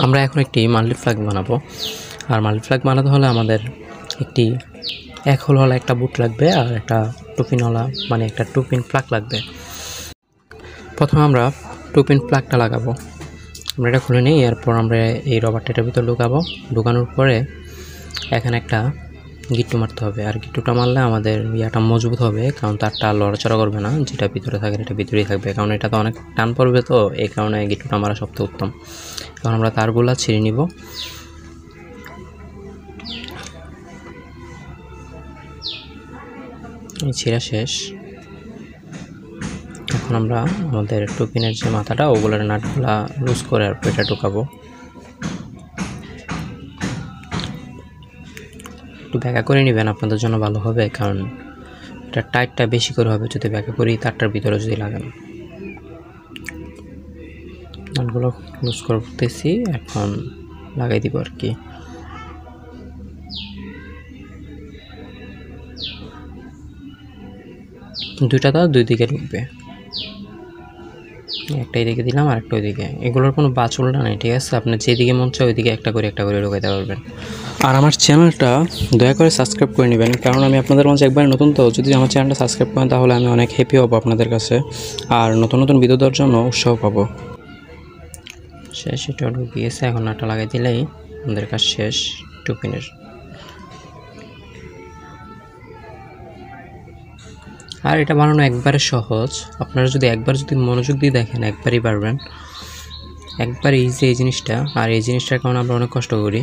আমরা এখন একটি মাল্টিপ্লাগ বানাবো। আর মাল্টিপ্লাগ বানাতে হলে আমাদের একটি এক হোলওয়ালা একটা বুট লাগবে আর একটা টুপিনওয়ালা মানে একটা টুপিন প্লাগ লাগবে। প্রথমে আমরা টুপিন প্লাগটা লাগাবো। আমরা এটা খুলে নিই, এরপর আমরা এই রবারটা এটার ভিতর ঢুকানোর পরে এখানে একটা গিট্টু মারতে হবে। আর গিট্টুটা মারলে আমাদের ইয়াটা মজবুত হবে, কারণ তারটা লড়াচড়া করবে না, যেটা ভিতরে থাকে এটা ভিতরেই থাকবে, কারণ এটা তো অনেক টান পড়বে, তো এই কারণে গিট্টুটা মারা সবথেকে উত্তম। এখন আমরা তারগুলা ছিঁড়ে নিব। ছিঁড়া শেষ। এখন আমরা আমাদের টুপিনের যে মাথাটা ওগুলোর নাটগুলা লুজ করে আর এটা ঢুকাবো। একটু ব্যাকা করে নেবেন, আপনাদের জন্য ভালো হবে, কারণ এটা টাইটটা বেশি করে হবে যদি ব্যাকা করি তারটার ভিতরে যদি লাগান। নাটগুলো লুজ করতেছি, এখন লাগাই দিব আর কি। দুইটা তার দুই দিকে ঢুকবে, একটা এদিকে দিলাম আর একটা ওইদিকে। এগুলোর কোনো বাছুলটা নেই, ঠিক আছে? আপনি যেদিকে মন চায় ওইদিকে একটা করে ঢুকাইতে পারবেন। আর আমার চ্যানেলটা দয়া করে সাবস্ক্রাইব করে নেবেন, কারণ আমি আপনাদের মাঝে একবার নতুন, তো যদি আমার চ্যানেলটা সাবস্ক্রাইব করেন তাহলে আমি অনেক হ্যাপি হব আপনাদের কাছে, আর নতুন নতুন ভিডিও দেওয়ার জন্য উৎসাহ পাবো। শেষ, এটা ঢুকিয়েছে। এখন নাটটা লাগাই দিলেই আমাদের কাজ শেষ টুপিনের। আর এটা বানানো একবারে সহজ, আপনারা যদি একবার মনোযোগ দিয়ে দেখেন একবারই পারবেন, একবার ইজি এই জিনিসটা। আর এই জিনিসটার কারণে আমরা অনেক কষ্ট করি,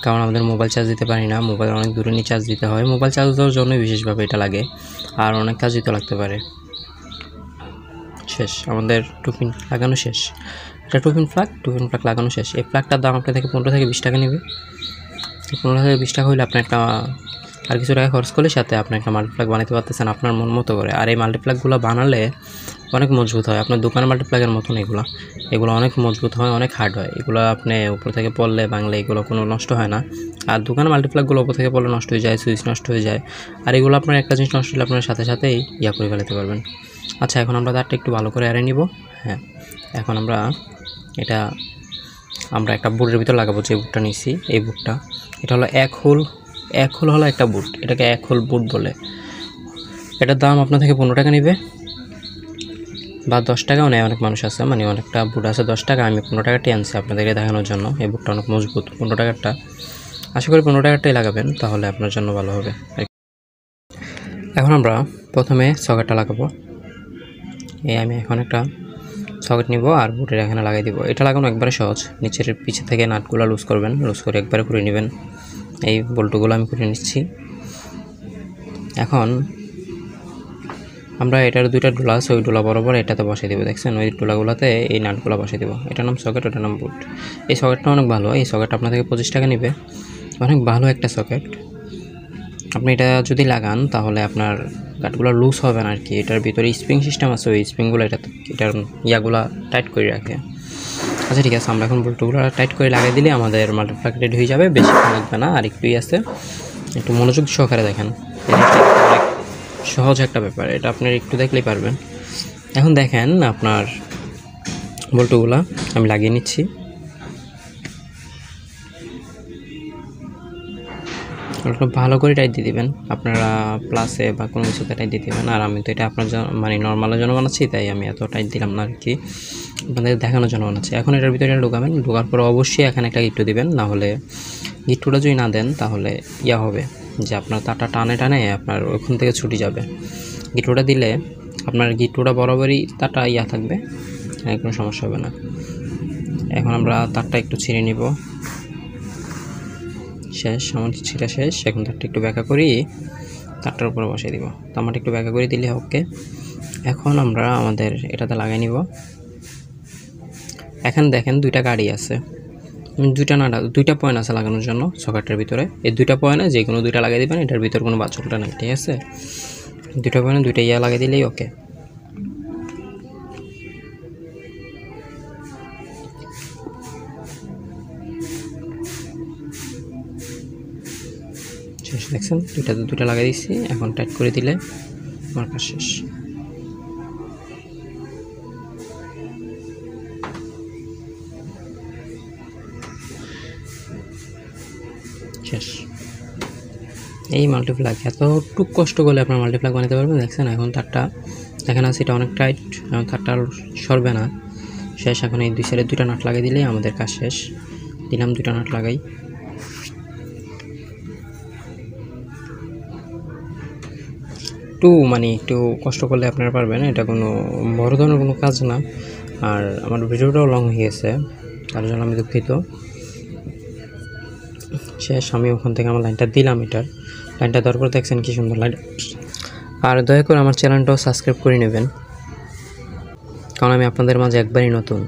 কারণ আমাদের মোবাইল চার্জ দিতে পারি না, মোবাইল অনেক দূরে নিয়ে চার্জ দিতে হয়, মোবাইল চার্জ দেওয়ার জন্যই বিশেষভাবে এটা লাগে, আর অনেক কাজ দিতে লাগতে পারে। শেষ, আমাদের টুপিন লাগানো শেষ। এটা টুপিন প্লাগ লাগানো শেষ। এই প্লাগটার দাম আপনার থেকে 15 থেকে 20 টাকা নেবে। 15 থেকে 20 টাকা হলে আপনি একটা আর কিছু টাকা খরচ করলে সাথে আপনি একটা মাল্টিপ্লাগ বানাতে পারতেছেন আপনার মন মতো করে। আর এই মাল্টিপ্লাগগুলো বানালে অনেক মজবুত হয়, আপনার দোকানের মাল্টিপ্লাগের মতন এগুলো অনেক মজবুত হয়, অনেক হার্ড হয়। এগুলো আপনি উপর থেকে পড়লে বাংলা এগুলো কোনো নষ্ট হয় না। আর দোকানের মাল্টিপ্লাগগুলো উপর থেকে পড়লে নষ্ট হয়ে যায়, সুইচ নষ্ট হয়ে যায়। আর এগুলো আপনার একটা জিনিস নষ্ট হলে আপনার সাথে সাথেই করে ফেলতে পারবেন। আচ্ছা, এখন আমরা তারটা একটু ভালো করে এড়ে নিব। হ্যাঁ, এখন আমরা একটা বুটের ভিতর লাগাবো। যে বুটটা নিছি এই বুটটা, এটা হলো এক হোল হলো একটা বুট, এটাকে এক হোল বুট বলে। এটার দাম আপনার থেকে 15 টাকা নেবে বা 10 টাকাও নেয়, অনেক মানুষ আছে, মানে অনেকটা বুট আছে 10 টাকা, আমি 15 টাকাটি আনছি আপনাদেরকে দেখানোর জন্য। এই বুটটা অনেক মজবুত। 15 টাকারটা আশা করি 15 টাকারটাই লাগাবেন, তাহলে আপনার জন্য ভালো হবে। এখন আমরা প্রথমে সকেটটা লাগাবো। আমি এখন একটা সকেট নিব আর বুটের এখানে লাগাই দিব। এটা লাগানো একবারে সহজ, নিচের পিছে থেকে নাটগুলো লুজ করবেন, লুজ করে একবারে করে নেবেন। এই বল্টুগুলো আমি করে নিচ্ছি। এখন আমরা এটার দুইটা ডোলা আছে, ওই ডোলা বরাবর এটাতে বসিয়ে দেবো। দেখছেন, ওই ডোলাগুলোতে এই নাটগুলো বসিয়ে দেবো। এটার নাম সকেট, ওটার নাম বুট। এই সকেটটা অনেক ভালো, এই সকেটটা আপনার থেকে 25 টাকা নেবে, অনেক ভালো একটা সকেট। আপনি এটা যদি লাগান তাহলে আপনার গাটগুলো লুজ হবে না আর কি। এটার ভিতরে স্প্রিং সিস্টেম আছে, ওই স্প্রিংগুলো এটার ইয়াগুলো টাইট করে রাখে। আচ্ছা ঠিক আছে, আমরা এখন বল্টুগুলো টাইট করে লাগিয়ে দিলে আমাদের মাল্টিপ্লাগ রেডি হয়ে যাবে, বেশি লাগবে না। আর একটুই আছে, একটু মনোযোগ সহকারে দেখেন। অনেক সহজ একটা ব্যাপার, এটা আপনার একটু দেখলেই পারবেন। এখন দেখেন আপনার বল্টুগুলো আমি লাগিয়ে নিচ্ছি। ভালো করে টাইট দিয়ে দিবেন, আপনারা প্লাসে বা কোনো কিছুতে টাইট দিয়ে দেবেন। আর আমি তো এটা আপনার মানে নর্মালের জন্য বানাচ্ছি, তাই আমি এত টাইট দিলাম না আর কি, আপনাদের দেখানোর জন্য বানাচ্ছি। এখন এটার ভিতরে ঢোকাবেন, ঢোকার পরে অবশ্যই এখানে একটা গিট্টু দিবেন, না হলে গিট্টুটা যদি না দেন তাহলে হবে যে আপনার তারটা টানে আপনার ওইখান থেকে ছুটি যাবে। গিট্টুটা দিলে আপনার গিট্টুটা বরাবরই তারটা থাকবে, কোনো সমস্যা হবে না। এখন আমরা তারটা একটু ছিঁড়ে নিব। শেষ, আমার ছিঁড়া শেষ। এখন তারটা একটু ব্যাকা করি, তারটার উপরে বসিয়ে দিব। তারটা একটু ব্যাকা করে দিলে ওকে। এখন আমরা আমাদের এটাতে লাগিয়ে নিব। এখন দেখেন দুইটা গাড়ি আছে, দুইটা পয়েন্ট আছে লাগানোর জন্য সকেটের ভিতরে। এই দুইটা পয়েন্টে যে কোনো দুইটা লাগিয়ে দিবেন, এটার ভিতরে কোনো বাছুরটা নেই, ঠিক আছে? দুইটা পয়েন্টে দুইটা লাগিয়ে দিলেই ওকে। শেষ, দেখছেন দুইটা লাগিয়ে দিচ্ছি। এখন টাইট করে দিলে আমার কাজ শেষ। শেষ। এই মাল্টিপ্লাগ এতটুক কষ্ট করলে আপনার মাল্টিপ্লাগ বানাতে পারবেন। দেখছেন এখন তারটা এখানে আছে, এটা অনেক টাইট, এখন তারটা সরবে না। শেষ। এখন এই দুই সাইডে দুইটা নাট লাগিয়ে দিলেই আমাদের কাজ শেষ। দিলাম দুইটা নাট লাগাই। মানে একটু কষ্ট করলে আপনারা পারবেন, এটা কোনো বড় ধরনের কোনো কাজ না। আর আমার ভিডিওটাও লং হয়ে গেছে, তার জন্য আমি দুঃখিত। শেষ। আমি ওখান থেকে আমার লাইনটা দিলাম, এটার লাইনটা দেওয়ার পর দেখছেন কি সুন্দর লাইন। আর দয়া করে আমার চ্যানেলটাও সাবস্ক্রাইব করে নেবেন, কারণ আমি আপনাদের মাঝে একবারই নতুন।